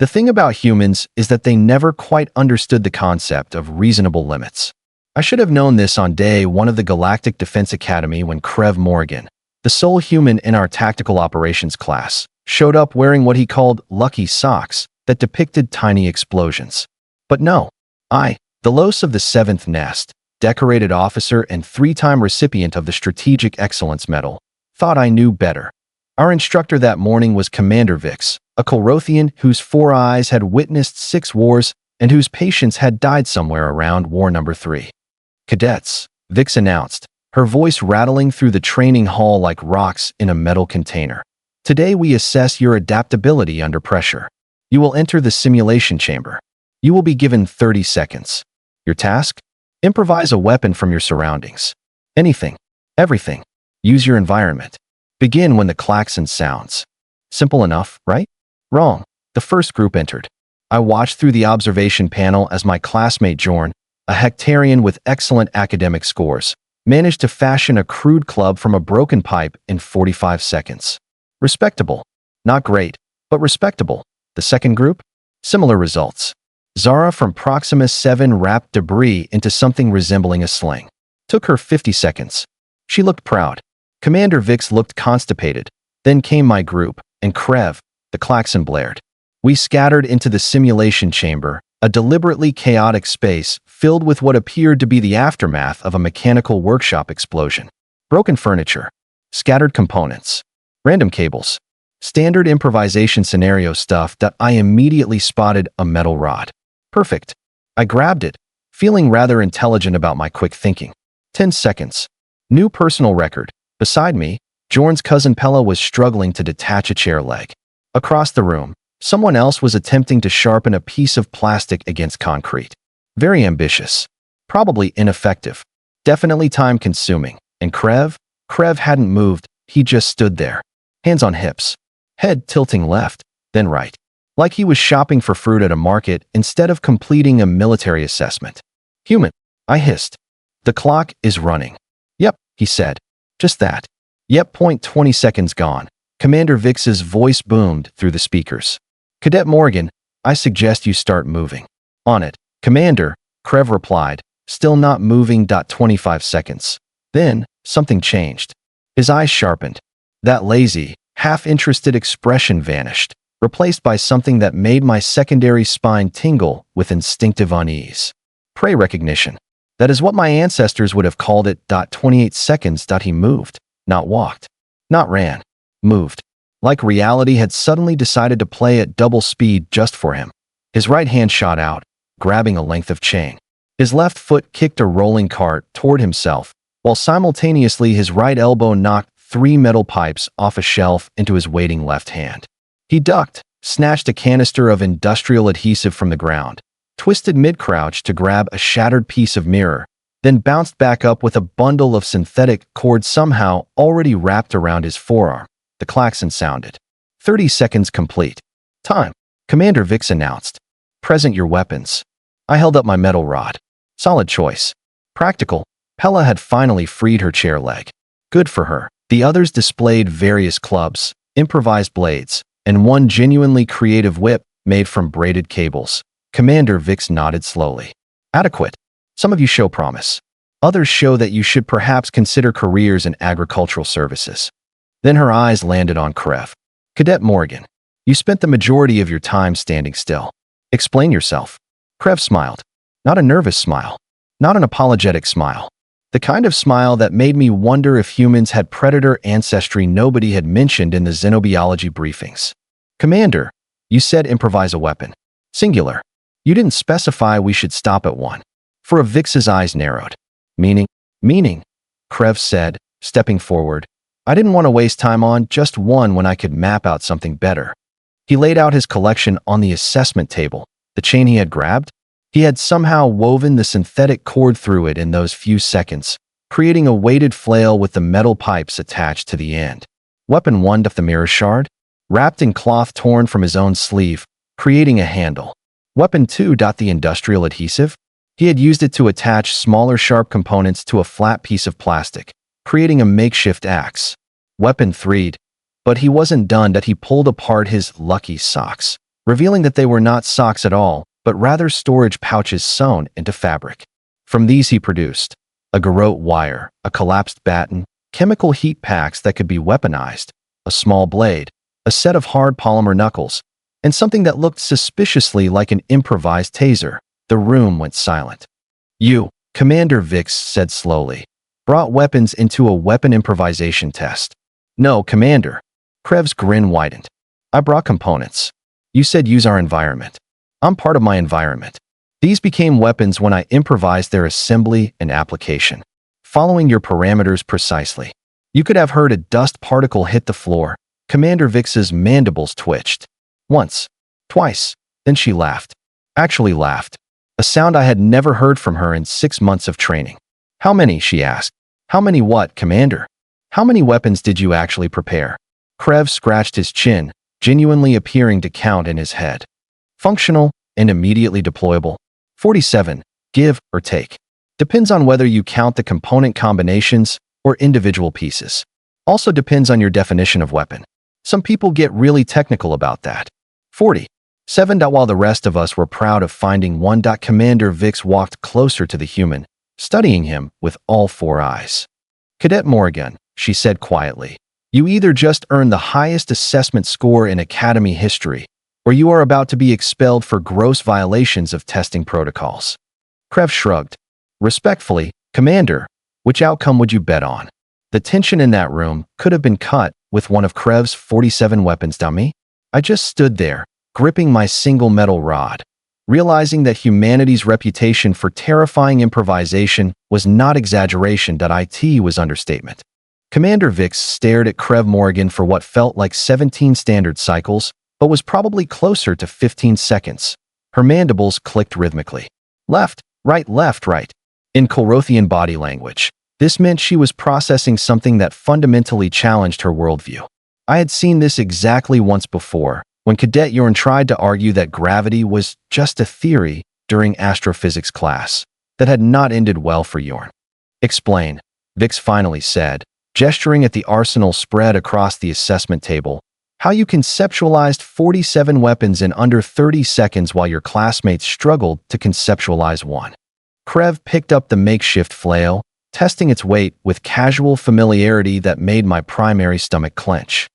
The thing about humans is that they never quite understood the concept of reasonable limits. I should have known this on day one of the Galactic Defense Academy when Krev Morrigan, the sole human in our tactical operations class, showed up wearing what he called lucky socks that depicted tiny explosions. But no, I, Thalos of the 7th Nest, decorated officer and 3-time recipient of the Strategic Excellence Medal, thought I knew better. Our instructor that morning was Commander Vix, a Kolrothian whose 4 eyes had witnessed 6 wars and whose patients had died somewhere around War Number 3. "Cadets," Vix announced, her voice rattling through the training hall like rocks in a metal container. "Today we assess your adaptability under pressure. You will enter the simulation chamber. You will be given 30 seconds. Your task? Improvise a weapon from your surroundings. Anything. Everything. Use your environment. Begin when the klaxon sounds." Simple enough, right? Wrong. The first group entered. I watched through the observation panel as my classmate Jorn, a Hectarian with excellent academic scores, managed to fashion a crude club from a broken pipe in 45 seconds. Respectable. Not great, but respectable. The second group? Similar results. Zara from Proxima 7 wrapped debris into something resembling a sling. Took her 50 seconds. She looked proud. Commander Vix looked constipated. Then came my group, and Krev, the klaxon blared. We scattered into the simulation chamber, a deliberately chaotic space filled with what appeared to be the aftermath of a mechanical workshop explosion. Broken furniture, scattered components, random cables, standard improvisation scenario stuff that I immediately spotted a metal rod. Perfect. I grabbed it, feeling rather intelligent about my quick thinking. 10 seconds. New personal record. Beside me, Jorn's cousin Pella was struggling to detach a chair leg. Across the room, someone else was attempting to sharpen a piece of plastic against concrete. Very ambitious. Probably ineffective. Definitely time-consuming. And Krev hadn't moved, he just stood there. Hands on hips. Head tilting left, then right. Like he was shopping for fruit at a market instead of completing a military assessment. "Human," I hissed. "The clock is running." "Yep," he said. "Just that." "Yep." 20 seconds gone. Commander Vix's voice boomed through the speakers. "Cadet Morrigan, I suggest you start moving." "On it, Commander," Krev replied, still not moving. 25 seconds. Then, something changed. His eyes sharpened. That lazy, half-interested expression vanished, replaced by something that made my secondary spine tingle with instinctive unease. Prey recognition. That is what my ancestors would have called it. 28 seconds. He moved, not walked, not ran, moved. Like reality had suddenly decided to play at double speed just for him. His right hand shot out, grabbing a length of chain. His left foot kicked a rolling cart toward himself, while simultaneously his right elbow knocked 3 metal pipes off a shelf into his waiting left hand. He ducked, snatched a canister of industrial adhesive from the ground, twisted mid-crouch to grab a shattered piece of mirror, then bounced back up with a bundle of synthetic cord somehow already wrapped around his forearm. The klaxon sounded. 30 seconds complete. "Time," Commander Vix announced. "Present your weapons." I held up my metal rod. Solid choice. Practical. Pella had finally freed her chair leg. Good for her. The others displayed various clubs, improvised blades, and one genuinely creative whip made from braided cables. Commander Vix nodded slowly. "Adequate. Some of you show promise. Others show that you should perhaps consider careers in agricultural services." Then her eyes landed on Krev. "Cadet Morrigan, you spent the majority of your time standing still. Explain yourself." Krev smiled. Not a nervous smile. Not an apologetic smile. The kind of smile that made me wonder if humans had predator ancestry nobody had mentioned in the xenobiology briefings. "Commander, you said improvise a weapon. Singular. You didn't specify we should stop at one." For a Vix's eyes narrowed. Meaning, Krev said, stepping forward. "I didn't want to waste time on just one when I could map out something better." He laid out his collection on the assessment table. The chain he had grabbed? He had somehow woven the synthetic cord through it in those few seconds, creating a weighted flail with the metal pipes attached to the end. Weapon 1, the mirror shard, wrapped in cloth torn from his own sleeve, creating a handle. Weapon 2, the industrial adhesive. He had used it to attach smaller sharp components to a flat piece of plastic, creating a makeshift axe. Weapon 3, but he wasn't done. He pulled apart his lucky socks. revealing that they were not socks at all, but rather storage pouches sewn into fabric. From these he produced a garrote wire, a collapsed baton, chemical heat packs that could be weaponized, a small blade, a set of hard polymer knuckles, and something that looked suspiciously like an improvised taser. The room went silent. "You," Commander Vix said slowly, "brought weapons into a weapon improvisation test." "No, Commander." Krev's grin widened. "I brought components. You said use our environment. I'm part of my environment. These became weapons when I improvised their assembly and application, following your parameters precisely." You could have heard a dust particle hit the floor. Commander Vix's mandibles twitched. Once, twice, then she laughed. Actually laughed. A sound I had never heard from her in 6 months of training. "How many?" she asked. "How many what, Commander? How many weapons did you actually prepare?" Krev scratched his chin, genuinely appearing to count in his head. "Functional and immediately deployable. 47, give or take. Depends on whether you count the component combinations or individual pieces. Also depends on your definition of weapon. Some people get really technical about that. 47. While the rest of us were proud of finding one. Commander Vix walked closer to the human, studying him with all 4 eyes. "Cadet Morrigan," she said quietly, "you either just earned the highest assessment score in Academy history, or you are about to be expelled for gross violations of testing protocols." Krev shrugged. "Respectfully, Commander, which outcome would you bet on?" The tension in that room could have been cut with one of Krev's 47 weapons. "Me?" I just stood there, gripping my single metal rod, realizing that humanity's reputation for terrifying improvisation was not exaggeration. It was understatement. Commander Vix stared at Krev Morrigan for what felt like 17 standard cycles, but was probably closer to 15 seconds. Her mandibles clicked rhythmically. Left, right. In Kolrothian body language, this meant she was processing something that fundamentally challenged her worldview. I had seen this exactly once before, when Cadet Yorn tried to argue that gravity was just a theory during astrophysics class. That had not ended well for Yorn. "Explain," Vix finally said, gesturing at the arsenal spread across the assessment table, "how you conceptualized 47 weapons in under 30 seconds while your classmates struggled to conceptualize one." Krev picked up the makeshift flail, testing its weight with casual familiarity that made my primary stomach clench.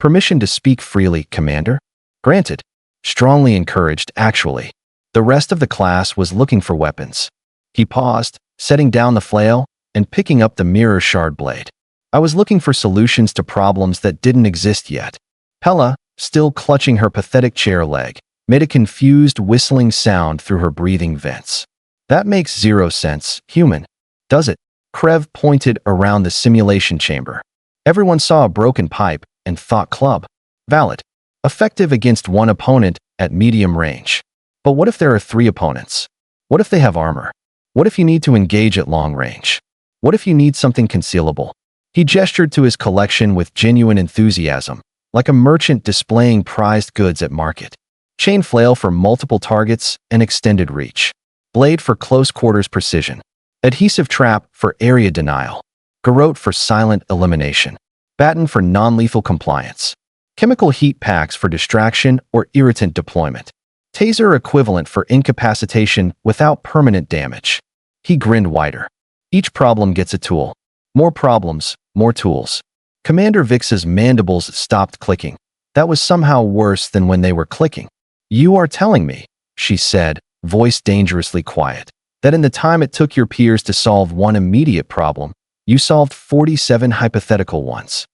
"Permission to speak freely, Commander?" "Granted." Strongly encouraged, actually. The rest of the class was looking for weapons. He paused, setting down the flail and picking up the mirror shard blade. "I was looking for solutions to problems that didn't exist yet." Pella, still clutching her pathetic chair leg, made a confused whistling sound through her breathing vents. "That makes 0 sense, human. Does it?" Krev pointed around the simulation chamber. Everyone saw a broken pipe and thought club. Valid. Effective against 1 opponent at medium range. But what if there are 3 opponents? What if they have armor? What if you need to engage at long range? What if you need something concealable? He gestured to his collection with genuine enthusiasm, like a merchant displaying prized goods at market. Chain flail for multiple targets and extended reach. Blade for close quarters precision. Adhesive trap for area denial. Garrote for silent elimination. Baton for non-lethal compliance. Chemical heat packs for distraction or irritant deployment. Taser equivalent for incapacitation without permanent damage. He grinned wider. Each problem gets a tool. More problems, more tools. Commander Vix's mandibles stopped clicking. That was somehow worse than when they were clicking. "You are telling me," she said, voice dangerously quiet, "that in the time it took your peers to solve 1 immediate problem, you solved 47 hypothetical ones.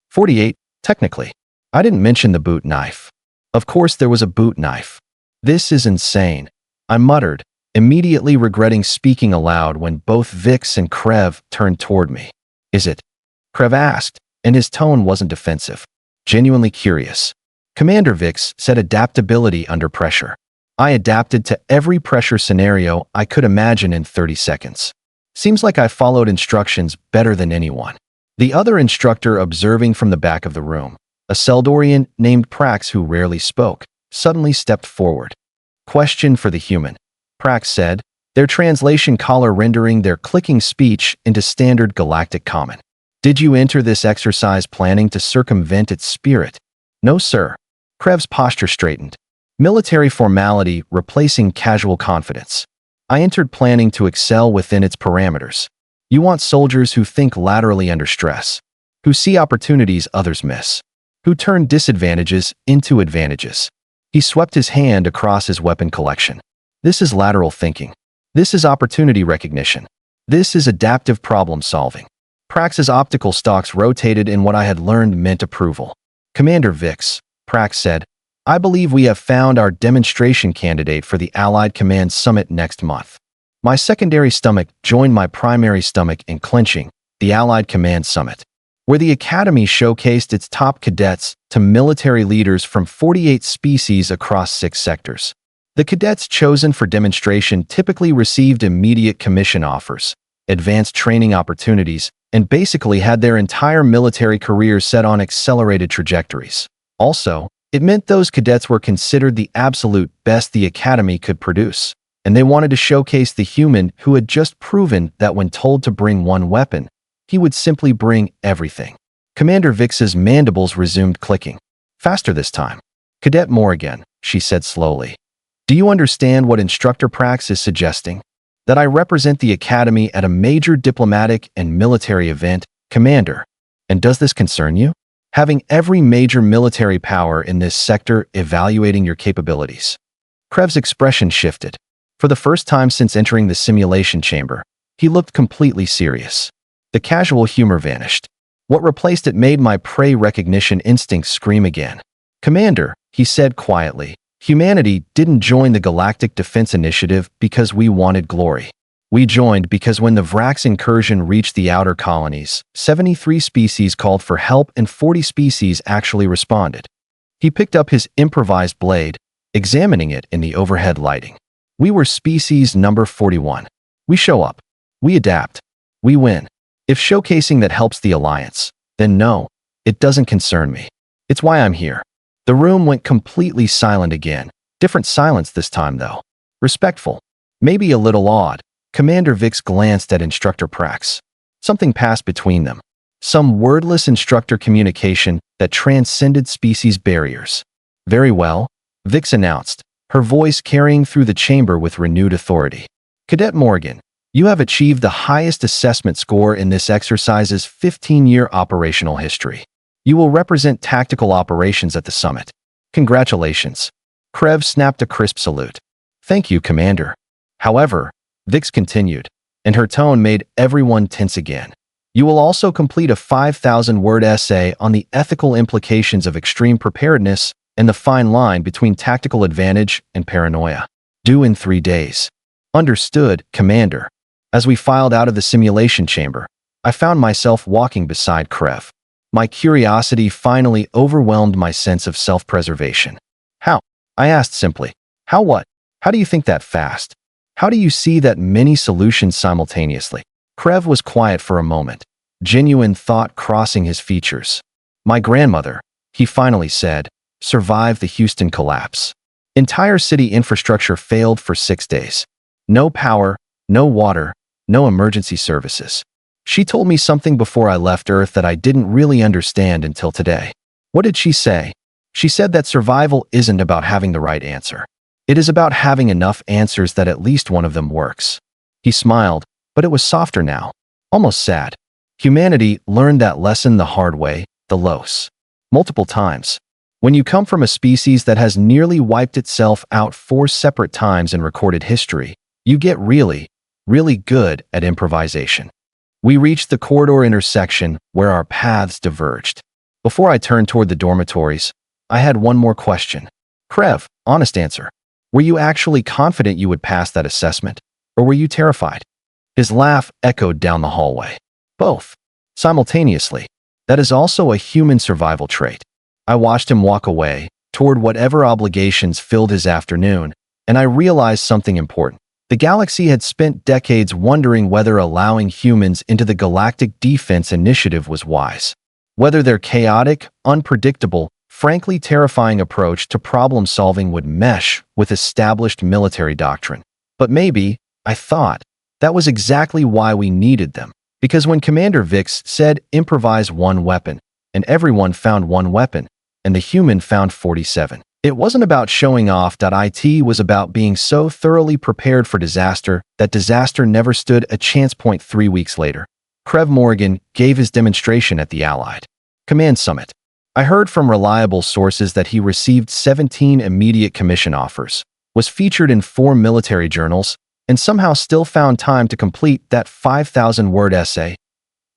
48, technically. I didn't mention the boot knife. Of course there was a boot knife. This is insane," I muttered, immediately regretting speaking aloud when both Vix and Krev turned toward me. "Is it?" Krev asked, and his tone wasn't defensive. Genuinely curious. Commander Vix said adaptability under pressure. I adapted to every pressure scenario I could imagine in 30 seconds. Seems like I followed instructions better than anyone. The other instructor observing from the back of the room, a Seldorian named Prax who rarely spoke, suddenly stepped forward. "Question for the human," Prax said, their translation collar rendering their clicking speech into standard galactic common. "Did you enter this exercise planning to circumvent its spirit?" "No, sir." Krev's posture straightened. Military formality replacing casual confidence. I entered planning to excel within its parameters. You want soldiers who think laterally under stress, who see opportunities others miss, who turn disadvantages into advantages. He swept his hand across his weapon collection. This is lateral thinking. This is opportunity recognition. This is adaptive problem solving. Prax's optical stalks rotated in what I had learned meant approval. Commander Vix, Prax said, I believe we have found our demonstration candidate for the Allied Command Summit next month. My secondary stomach joined my primary stomach in clinching the Allied Command Summit, where the Academy showcased its top cadets to military leaders from 48 species across 6 sectors. The cadets chosen for demonstration typically received immediate commission offers, advanced training opportunities, and basically had their entire military careers set on accelerated trajectories. Also, it meant those cadets were considered the absolute best the Academy could produce, and they wanted to showcase the human who had just proven that when told to bring one weapon, he would simply bring everything. Commander Vix's mandibles resumed clicking. Faster this time. Cadet Morrigan, she said slowly. Do you understand what Instructor Prax is suggesting? That I represent the Academy at a major diplomatic and military event, Commander. And does this concern you? Having every major military power in this sector evaluating your capabilities. Krev's expression shifted. For the first time since entering the simulation chamber, he looked completely serious. The casual humor vanished. What replaced it made my prey recognition instincts scream again. Commander, he said quietly, humanity didn't join the Galactic Defense Initiative because we wanted glory. We joined because when the Vrax incursion reached the outer colonies, 73 species called for help and 40 species actually responded. He picked up his improvised blade, examining it in the overhead lighting. We were species number 41. We show up. We adapt. We win. If showcasing that helps the Alliance, then no, it doesn't concern me. It's why I'm here. The room went completely silent again. Different silence this time, though. Respectful. Maybe a little awed. Commander Vix glanced at Instructor Prax. Something passed between them. Some wordless instructor communication that transcended species barriers. Very well, Vix announced, her voice carrying through the chamber with renewed authority. Cadet Morrigan, you have achieved the highest assessment score in this exercise's 15-year operational history. You will represent tactical operations at the summit. Congratulations. Krev snapped a crisp salute. Thank you, Commander. However, Vix continued, and her tone made everyone tense again. You will also complete a 5,000-word essay on the ethical implications of extreme preparedness and the fine line between tactical advantage and paranoia. Due in 3 days. Understood, Commander. As we filed out of the simulation chamber, I found myself walking beside Krev. My curiosity finally overwhelmed my sense of self-preservation. How? I asked simply. How what? How do you think that fast? How do you see that many solutions simultaneously? Krev was quiet for a moment, genuine thought crossing his features. My grandmother, he finally said, survived the Houston collapse. Entire city infrastructure failed for 6 days. No power, no water, no emergency services. She told me something before I left Earth that I didn't really understand until today. What did she say? She said that survival isn't about having the right answer. It is about having enough answers that at least one of them works. He smiled, but it was softer now, almost sad. Humanity learned that lesson the hard way, Thalos. Multiple times. When you come from a species that has nearly wiped itself out 4 separate times in recorded history, you get really, really good at improvisation. We reached the corridor intersection where our paths diverged. Before I turned toward the dormitories, I had one more question. Krev, honest answer. Were you actually confident you would pass that assessment, or were you terrified? His laugh echoed down the hallway. Both. Simultaneously. That is also a human survival trait. I watched him walk away, toward whatever obligations filled his afternoon, and I realized something important. The galaxy had spent decades wondering whether allowing humans into the Galactic Defense Initiative was wise. Whether their chaotic, unpredictable, frankly terrifying approach to problem-solving would mesh with established military doctrine. But maybe, I thought, that was exactly why we needed them. Because when Commander Vix said improvise one weapon, and everyone found one weapon, and the human found 47, It wasn't about showing off. It was about being so thoroughly prepared for disaster that disaster never stood a chance. 3 weeks later, Krev Morrigan gave his demonstration at the Allied Command Summit. I heard from reliable sources that he received 17 immediate commission offers, was featured in 4 military journals, and somehow still found time to complete that 5,000-word essay.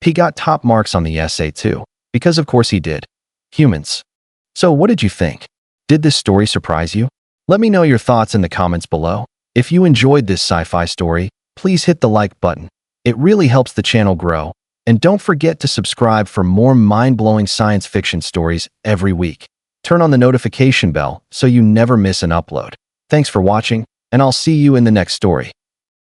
He got top marks on the essay too, because of course he did. Humans. So what did you think? Did this story surprise you? Let me know your thoughts in the comments below. If you enjoyed this sci-fi story, please hit the like button. It really helps the channel grow. And don't forget to subscribe for more mind-blowing science fiction stories every week. Turn on the notification bell so you never miss an upload. Thanks for watching, and I'll see you in the next story.